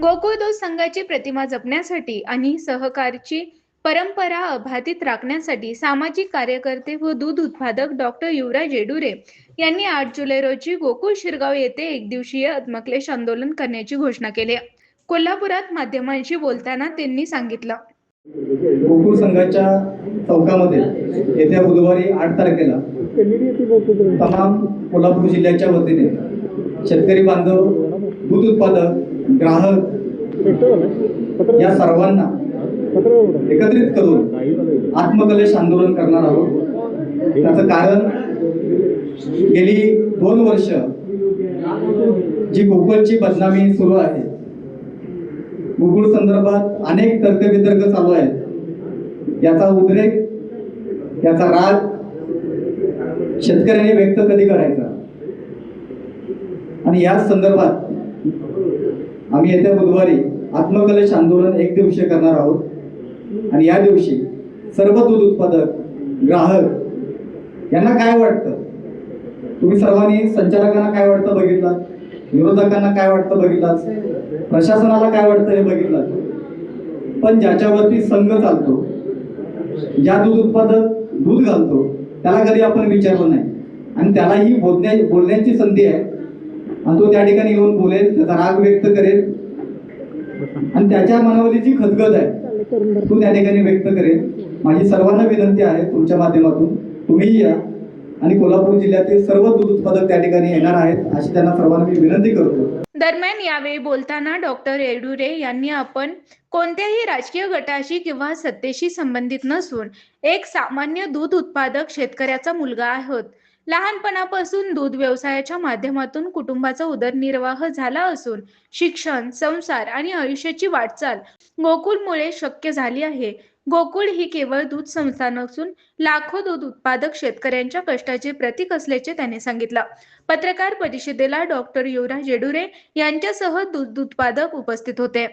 गोकुळ दूध संघाची प्रतिमा जपण्यासाठी आणि सहकारची परंपरा अबाधित राखण्यासाठी सामाजिक कार्यकर्ते व दूध उत्पादक डॉक्टर युवराज येडुरे यांनी 8 जुलै रोजी गोकुळ शिरगाव येथे एकदिवसीय आत्मक्लेश आंदोलन करण्याची घोषणा केली. कोल्हापुरात माध्यमांशी बोलताना त्यांनी सांगितलं, गोकुळ संघाच्या चौकामध्ये येत्या बुधवारी 8 तारखेला तमाम कोल्हापूर जिल्ह्याच्या वतीने शेतकरी बांधव, दूध उत्पादक, ग्राहक या सर्वांना एकत्रित करून आत्मकलेश आंदोलन करणार आहोत. त्याचं कारण गेली 2 वर्ष जी गोकुळची बदनामी सुरू आहे, गोकुळ संदर्भात अनेक तर्कवितर्क चालू आहेत, याचा उद्रेक, याचा राग शेतकऱ्यांनी व्यक्त कधी करायचा आणि या संदर्भात आम्ही येत्या बुधवारी आत्मकलेश आंदोलन एक दिवसीय करणार आहोत. आणि या दिवशी सर्व दूध उत्पादक, ग्राहक यांना काय वाटतं, तुम्ही सर्वांनी संचालकांना काय वाटतं बघितलं, विरोधकांना काय वाटतं बघितलं, प्रशासनाला काय वाटतं हे बघितलं, पण ज्याच्यावरती संघ चालतो, ज्या दूध उत्पादक दूध घालतो त्याला कधी आपण विचारलं नाही आणि त्यालाही बोलण्याची संधी आहे आणि तो त्या ठिकाणी येऊन बोलेल, त्याचा राग व्यक्त करेल आणि त्याच्या मनावरची जी खदगद आहे तो त्या ठिकाणी व्यक्त करेल. माझी सर्वांना विनंती आहे, तुमच्या माध्यमातून तुम्हीही या आणि कोल्हापूर जिल्ह्यातील सर्व दूध उत्पादक त्या ठिकाणी येणार आहेत अशी त्यांना सर्वांना मी विनंती करतो. दरम्यान यावेळी बोलताना डॉक्टर येडुरे यांनी आपण कोणत्याही राजकीय गटाशी किंवा सत्तेशी संबंधित नसून एक सामान्य दूध उत्पादक शेतकऱ्याचा मुलगा आहोत. लहानपणापासून दूध व्यवसायाच्या माध्यमातून कुटुंबाचा उदरनिर्वाह झाला असून शिक्षण, संसार आणि आयुष्याची वाटचाल गोकुळमुळे शक्य झाली आहे. गोकुळ ही केवळ दूध संस्था नसून लाखो दूध उत्पादक शेतकऱ्यांच्या कष्टाचे प्रतीक असल्याचे त्यांनी सांगितलं. पत्रकार परिषदेला डॉक्टर युवराज येडुरे यांच्यासह दूध उत्पादक उपस्थित होते.